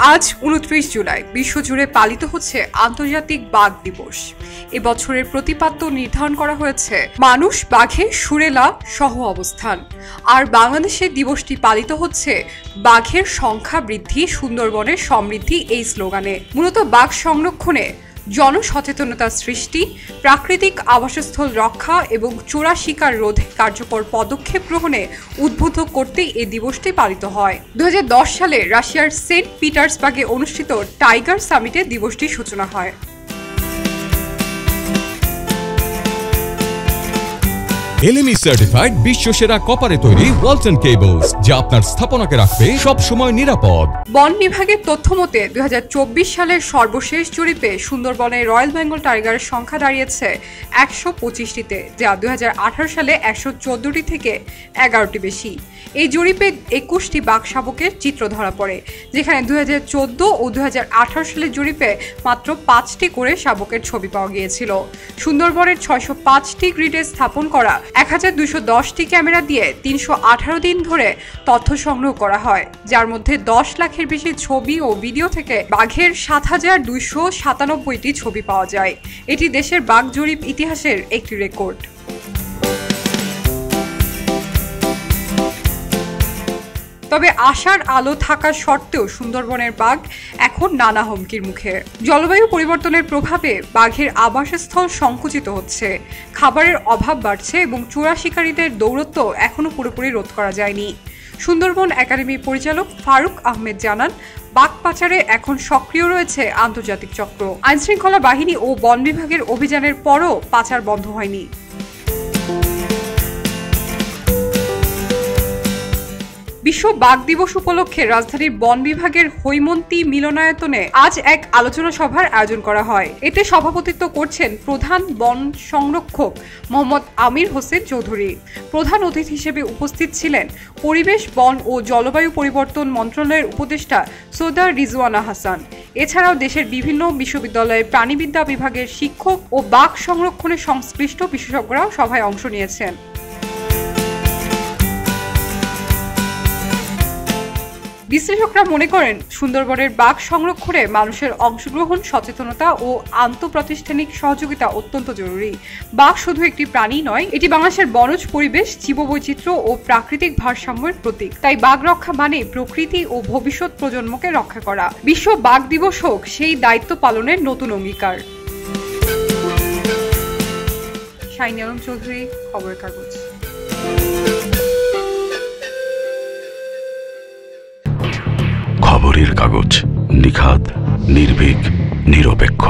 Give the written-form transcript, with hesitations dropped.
আজ ২৯ জুলাই বিশ্বজুড়ে পালিত হচ্ছে আন্তর্জাতিক বাঘ দিবস। এবছরের প্রতিপাদ্য নির্ধারণ করা হয়েছে মানুষ বাঘের সুরেলা সহ অবস্থান। আর বাংলাদেশে দিবসটি পালিত হচ্ছে বাঘের সংখ্যা বৃদ্ধি, সুন্দরবনের সমৃদ্ধি এই স্লোগানে। মূলত বাঘ সংরক্ষণে জনসচেতনতা সৃষ্টি, প্রাকৃতিক আবাসস্থল রক্ষা এবং চোরা শিকার রোধে কার্যকর পদক্ষেপ গ্রহণে উদ্বুদ্ধ করতেই এই দিবসটি পালিত হয়। ২০১০ সালে রাশিয়ার সেন্ট পিটার্সবার্গে অনুষ্ঠিত টাইগার সামিটে দিবসটির সূচনা হয়। এলএমই সার্টিফাইড বিশ্বসেরা কপারে তৈরি ওয়ালটন কেবলস, যা আপনার স্থাপনাকে রাখবে সব সময় নিরাপদ। বন বিভাগের তথ্য মতে ২০২৪ সালের সর্বশেষ জরিপে সুন্দরবনে রয়্যাল বেঙ্গল টাইগারের সংখ্যা দাঁড়িয়েছে ১২৫টিতে, যা ২০১৮ সালে ১১৪টি থেকে ১১টি বেশি। এই জরিপে ২১টি বাঘ শাবকের চিত্র ধরা পড়ে, যেখানে ২০১৪ ও ২০১৮ সালের জরিপে মাত্র ৫টি করে শাবকের ছবি পাওয়া গিয়েছিল। সুন্দরবনের ৬০৫টি গ্রিডে স্থাপন করা ১২১০টি ক্যামেরা দিয়ে ৩১৮ দিন ধরে তথ্য সংগ্রহ করা হয়, যার মধ্যে ১০ লাখের বেশি ছবি ও ভিডিও থেকে বাঘের ৭,২৯৭টি ছবি পাওয়া যায়। এটি দেশের বাঘ জরিপ ইতিহাসের একটি রেকর্ড। তবে আশার আলো থাকা সত্ত্বেও সুন্দরবনের বাঘ এখন নানা হুমকির মুখে। জলবায়ু পরিবর্তনের প্রভাবে বাঘের আবাসস্থল সংকুচিত হচ্ছে, খাবারের অভাব বাড়ছে এবং চোরা শিকারীদের দৌরত্ব এখনো পুরোপুরি রোধ করা যায়নি। সুন্দরবন একাডেমির পরিচালক ফারুক আহমেদ জানান, বাঘ পাচারে এখন সক্রিয় রয়েছে আন্তর্জাতিক চক্র। আইনশৃঙ্খলা বাহিনী ও বন বিভাগের অভিযানের পরও পাচার বন্ধ হয়নি। বিশ্ব বাঘ দিবস উপলক্ষে রাজধানীর বন বিভাগের হৈমন্তী মিলনায়তনে আজ এক আলোচনা সভার আয়োজন করা হয়। এতে সভাপতিত্ব করছেন প্রধান বন সংরক্ষক মোহাম্মদ আমির হোসেন চৌধুরী। প্রধান অতিথি হিসেবে উপস্থিত ছিলেন পরিবেশ, বন ও জলবায়ু পরিবর্তন মন্ত্রণালয়ের উপদেষ্টা সৈয়দা রিজওয়ানা হাসান। এছাড়াও দেশের বিভিন্ন বিশ্ববিদ্যালয়ের প্রাণীবিদ্যা বিভাগের শিক্ষক ও বাঘ সংরক্ষণে সংশ্লিষ্ট বিশেষজ্ঞরাও সভায় অংশ নিয়েছেন। বিশ্লেষকরা মনে করেন, সুন্দরবনের বাঘ সংরক্ষণে মানুষের অংশগ্রহণ, সচেতনতা ও আন্তঃপ্রাতিষ্ঠানিক সহযোগিতা অত্যন্ত জরুরি। বাঘ শুধু একটি প্রাণী নয়, এটি বাংলাদেশের বনজ পরিবেশ, জীববৈচিত্র্য ও প্রাকৃতিক ভারসাম্যের প্রতীক। তাই বাঘ রক্ষা মানে প্রকৃতি ও ভবিষ্যৎ প্রজন্মকে রক্ষা করা। বিশ্ব বাঘ দিবস হোক সেই দায়িত্ব পালনের নতুন অঙ্গীকার। শাইনি আলম চৌধুরী, খবরের কাগজ। খবরের কাগজ, নিখাদ, নির্ভীক, নিরপেক্ষ।